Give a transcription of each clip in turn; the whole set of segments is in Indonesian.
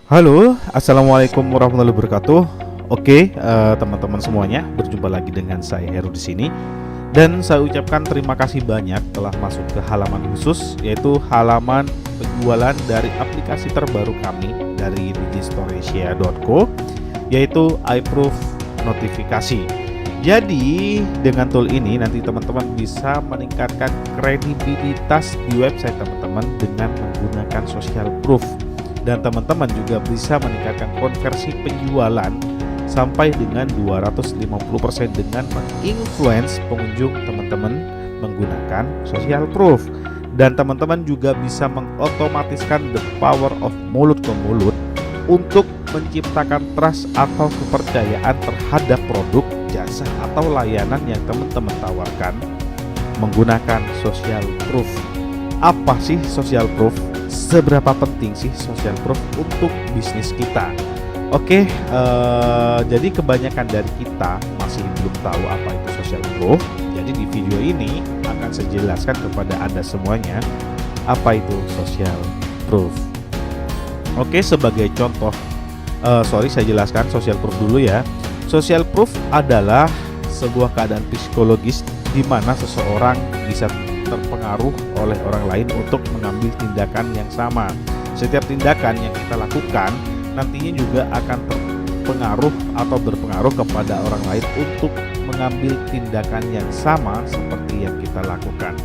Halo, assalamualaikum warahmatullahi wabarakatuh. Oke, teman-teman semuanya, berjumpa lagi dengan saya Heru di sini. Dan saya ucapkan terima kasih banyak telah masuk ke halaman khusus, yaitu halaman penjualan dari aplikasi terbaru kami dari digistorasia.co, yaitu iProof Notifikasi. Jadi dengan tool ini nanti teman-teman bisa meningkatkan kredibilitas di website teman-teman dengan menggunakan social proof. Dan teman-teman juga bisa meningkatkan konversi penjualan sampai dengan 250% dengan menginfluence pengunjung teman-teman menggunakan social proof. Dan teman-teman juga bisa mengotomatiskan the power of mulut ke mulut untuk menciptakan trust atau kepercayaan terhadap produk, jasa atau layanan yang teman-teman tawarkan menggunakan social proof. Apa sih social proof? Seberapa penting sih social proof untuk bisnis kita? Oke, jadi kebanyakan dari kita masih belum tahu apa itu social proof. Jadi di video ini akan saya jelaskan kepada Anda semuanya apa itu social proof. Oke, sebagai contoh, saya jelaskan social proof dulu ya. Social proof adalah sebuah keadaan psikologis di mana seseorang bisa terpengaruh oleh orang lain untuk mengambil tindakan yang sama. Setiap tindakan yang kita lakukan nantinya juga akan terpengaruh atau berpengaruh kepada orang lain untuk mengambil tindakan yang sama seperti yang kita lakukan.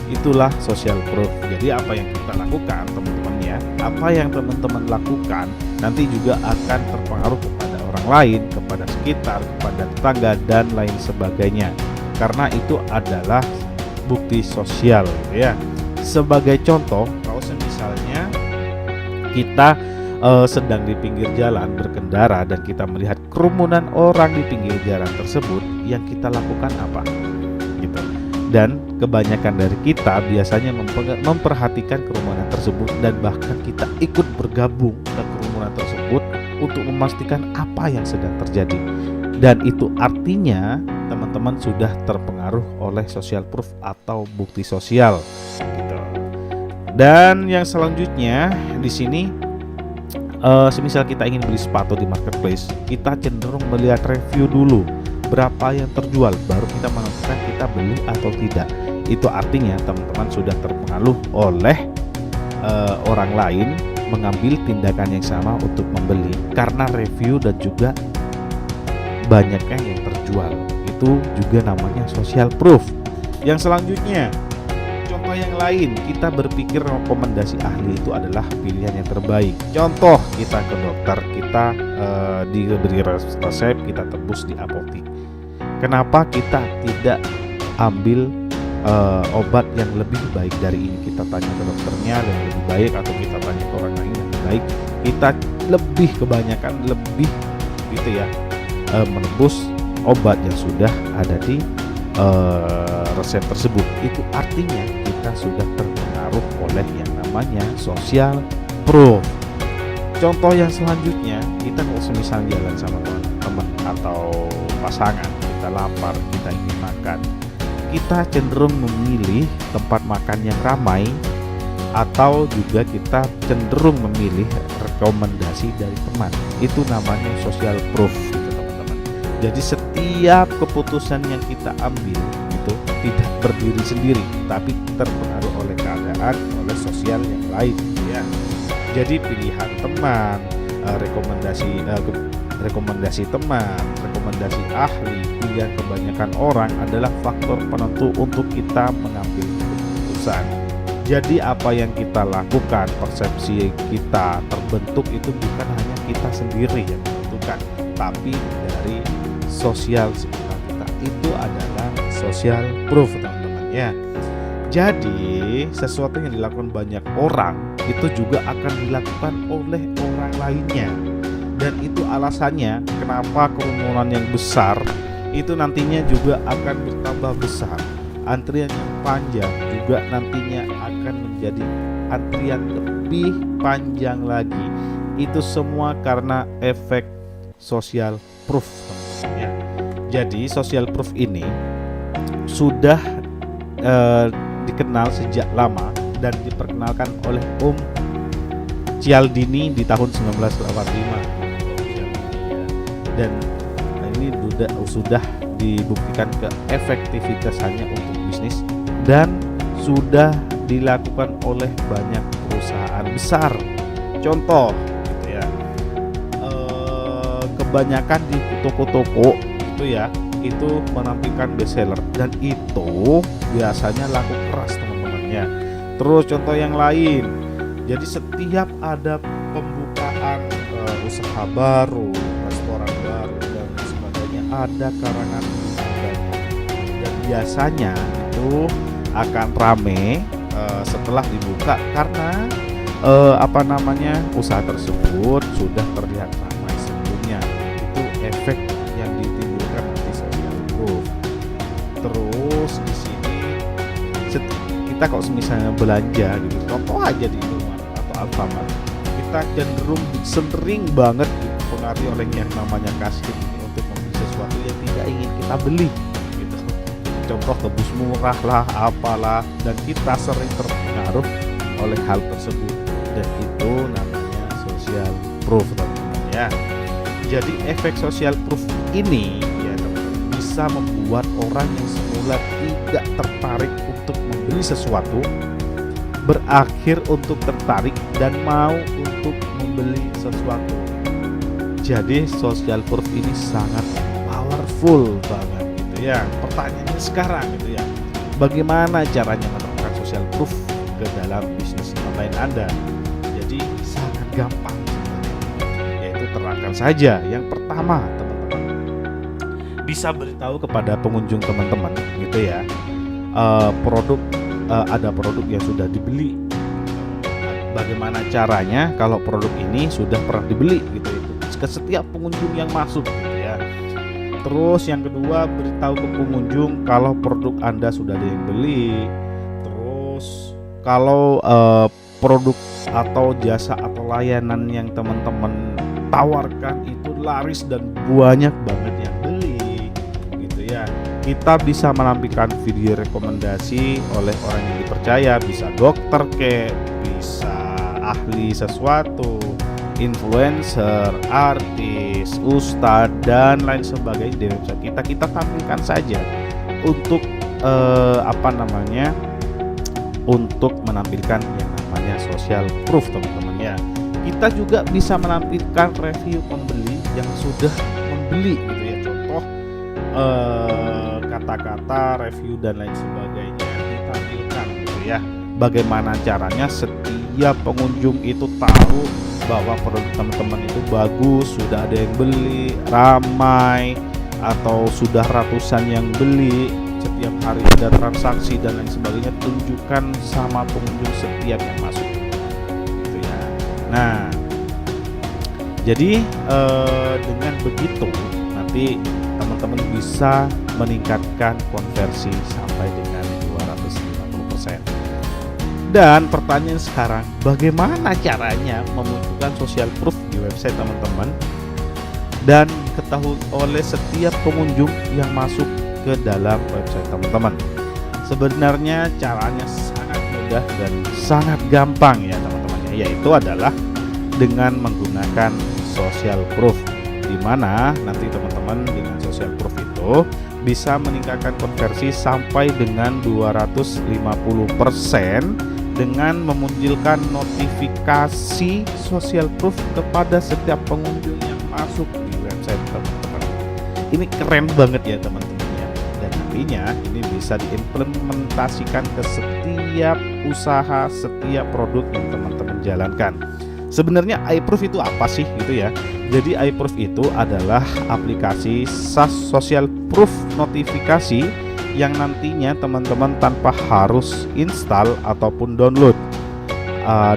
Itulah social proof. Jadi apa yang kita lakukan teman-teman ya, apa yang teman-teman lakukan nanti juga akan terpengaruh kepada orang lain, kepada sekitar, kepada tetangga dan lain sebagainya. Karena itu adalah bukti sosial ya. Sebagai contoh, kalau misalnya kita sedang di pinggir jalan berkendara dan kita melihat kerumunan orang di pinggir jalan tersebut, yang kita lakukan apa? Gitu. Dan kebanyakan dari kita biasanya memperhatikan kerumunan tersebut dan bahkan kita ikut bergabung ke kerumunan tersebut untuk memastikan apa yang sedang terjadi. Dan itu artinya teman-teman sudah terpengaruh oleh social proof atau bukti sosial gitu. Dan yang selanjutnya di sini, semisal kita ingin beli sepatu di marketplace, kita cenderung melihat review dulu berapa yang terjual, baru kita menentukan kita beli atau tidak. Itu artinya teman-teman sudah terpengaruh oleh orang lain mengambil tindakan yang sama untuk membeli karena review dan juga banyaknya yang terjual. Itu juga namanya social proof. Yang selanjutnya, contoh yang lain, kita berpikir rekomendasi ahli itu adalah pilihan yang terbaik. Contoh, kita ke dokter, kita diberi resep, kita tebus di apotik. Kenapa kita tidak ambil obat yang lebih baik dari ini? Kita tanya ke dokternya yang lebih baik, atau kita tanya ke orang lain yang lebih baik. Kita kebanyakan lebih gitu ya, menebus obat yang sudah ada di resep tersebut. Itu artinya kita sudah terpengaruh oleh yang namanya social proof. Contoh yang selanjutnya, kita kalau semisal jalan sama teman atau pasangan, kita lapar, kita ingin makan, kita cenderung memilih tempat makan yang ramai, atau juga kita cenderung memilih rekomendasi dari teman. Itu namanya social proof. Jadi setiap keputusan yang kita ambil itu tidak berdiri sendiri, tapi terpengaruh oleh keadaan, oleh sosial yang lain ya. Jadi pilihan teman, rekomendasi teman, rekomendasi ahli, pilihan kebanyakan orang adalah faktor penentu untuk kita mengambil keputusan. Jadi apa yang kita lakukan, persepsi kita terbentuk itu bukan hanya kita sendiri yang menentukan, tapi dari sosial sekitar kita. Itu adalah social proof teman-teman ya. Jadi sesuatu yang dilakukan banyak orang itu juga akan dilakukan oleh orang lainnya. Dan itu alasannya kenapa kerumunan yang besar itu nantinya juga akan bertambah besar. Antrian yang panjang juga nantinya akan menjadi antrian lebih panjang lagi. Itu semua karena efek social proof teman-teman ya. Jadi social proof ini sudah dikenal sejak lama dan diperkenalkan oleh Cialdini di tahun 1985. Dan ini sudah dibuktikan keefektivitasannya untuk bisnis dan sudah dilakukan oleh banyak perusahaan besar. Contoh gitu ya, kebanyakan di toko-toko itu ya, itu menampilkan bestseller dan itu biasanya laku keras teman-temannya. Terus contoh yang lain, jadi setiap ada pembukaan usaha baru, restoran baru dan sebagainya, ada karangan bunganya dan biasanya itu akan rame setelah dibuka karena usaha tersebut sudah terlihat ramai sebelumnya. Itu efek yang ditimbulkan nanti social proof. Terus di sini kita kok misalnya belanja gitu, contoh aja di Indomaret atau Alfamart, kita cenderung sering banget dipengaruhi oleh yang namanya kasir untuk membeli sesuatu yang tidak ingin kita beli gitu. Contoh tebus murah lah, apalah, dan kita sering terpengaruh oleh hal tersebut, dan itu namanya social proof teman-teman ya. Jadi efek social proof ini ya teman-teman, bisa membuat orang yang semula tidak tertarik untuk membeli sesuatu berakhir untuk tertarik dan mau untuk membeli sesuatu. Jadi social proof ini sangat powerful banget gitu ya. Pertanyaannya sekarang gitu ya, bagaimana caranya menerapkan social proof ke dalam bisnis online Anda? Jadi sangat gampang sebenarnya, yaitu terapkan saja. Yang pertama teman-teman, bisa beritahu kepada pengunjung teman-teman gitu ya, ada produk yang sudah dibeli. Bagaimana caranya kalau produk ini sudah pernah dibeli gitu itu ke setiap pengunjung yang masuk gitu ya. Terus yang kedua, beritahu ke pengunjung kalau produk Anda sudah ada yang beli. Terus kalau produk atau jasa atau layanan yang teman-teman tawarkan itu laris dan banyak banget yang beli gitu ya, kita bisa menampilkan video rekomendasi oleh orang yang dipercaya, bisa dokter bisa ahli sesuatu, influencer, artis, ustadz dan lain sebagainya di website kita. Kita tampilkan saja untuk untuk menampilkan yang namanya social proof teman-teman ya. Kita juga bisa menampilkan review pembeli yang sudah membeli gitu ya. Contoh kata-kata review dan lain sebagainya ditampilkan gitu ya. Bagaimana caranya setiap pengunjung itu tahu bahwa produk teman-teman itu bagus, sudah ada yang beli, ramai, atau sudah ratusan yang beli, setiap hari ada transaksi dan lain sebagainya. Tunjukkan sama pengunjung setiap yang masuk gitu ya. Nah, jadi dengan begitu nanti teman-teman bisa meningkatkan konversi sampai dengan 250%. Dan pertanyaan sekarang, bagaimana caranya memunculkan social proof di website teman-teman dan diketahui oleh setiap pengunjung yang masuk ke dalam website teman-teman? Sebenarnya caranya sangat mudah dan sangat gampang ya teman-teman, yaitu adalah dengan menggunakan social proof, di mana nanti teman-teman dengan social proof itu bisa meningkatkan konversi sampai dengan 250% dengan memunculkan notifikasi social proof kepada setiap pengunjung yang masuk di website teman-teman. Ini keren banget ya teman-teman ya. Dan nantinya ini bisa diimplementasikan ke setiap usaha, setiap produk yang teman-teman jalankan. Sebenarnya iProof itu apa sih gitu ya? Jadi iProof itu adalah aplikasi SaaS social proof notifikasi yang nantinya teman-teman tanpa harus install ataupun download,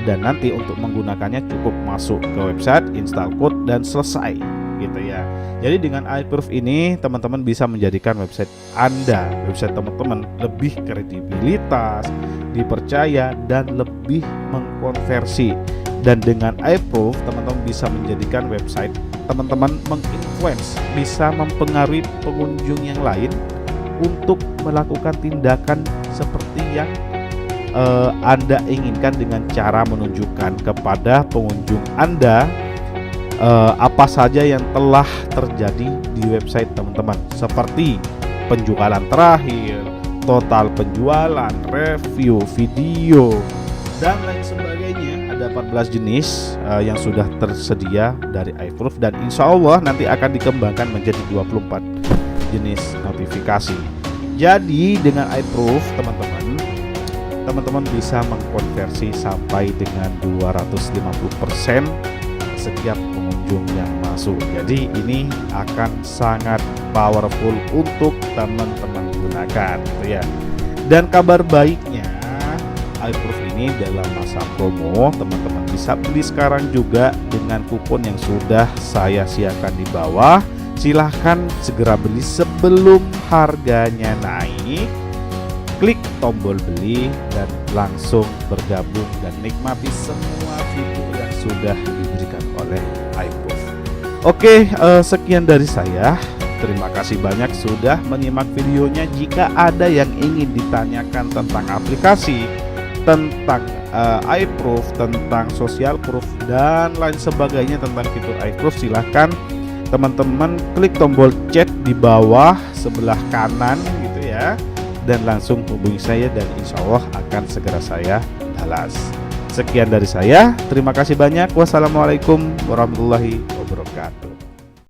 dan nanti untuk menggunakannya cukup masuk ke website, install code dan selesai gitu ya. Jadi dengan iProof ini teman-teman bisa menjadikan website Anda, website teman-teman lebih kredibilitas, dipercaya dan lebih mengkonversi. Dan dengan iProof teman-teman bisa menjadikan website teman-teman menginfluence, bisa mempengaruhi pengunjung yang lain untuk melakukan tindakan seperti yang Anda inginkan dengan cara menunjukkan kepada pengunjung Anda apa saja yang telah terjadi di website teman-teman, seperti penjualan terakhir, total penjualan, review, video, dan lain sebagainya. Ada 14 jenis yang sudah tersedia dari iProof, dan insya Allah nanti akan dikembangkan menjadi 24 jenis notifikasi. Jadi dengan iProof teman-teman bisa mengkonversi sampai dengan 250% setiap pengunjung yang masuk. Jadi ini akan sangat powerful untuk teman-teman gunakan, gitu ya. Dan kabar baiknya, iProof ini dalam masa promo, teman-teman bisa beli sekarang juga dengan kupon yang sudah saya siapkan di bawah. Silahkan segera beli sebelum harganya naik. Klik tombol beli dan langsung bergabung dan nikmati semua fitur yang sudah diberikan oleh iProof. Oke, sekian dari saya. Terima kasih banyak sudah menyimak videonya. Jika ada yang ingin ditanyakan tentang aplikasi, tentang iProof, tentang social proof, dan lain sebagainya tentang fitur iProof, silahkan teman-teman klik tombol chat di bawah sebelah kanan gitu ya, dan langsung hubungi saya dan insya Allah akan segera saya balas. Sekian dari saya, terima kasih banyak. Wassalamualaikum warahmatullahi wabarakatuh.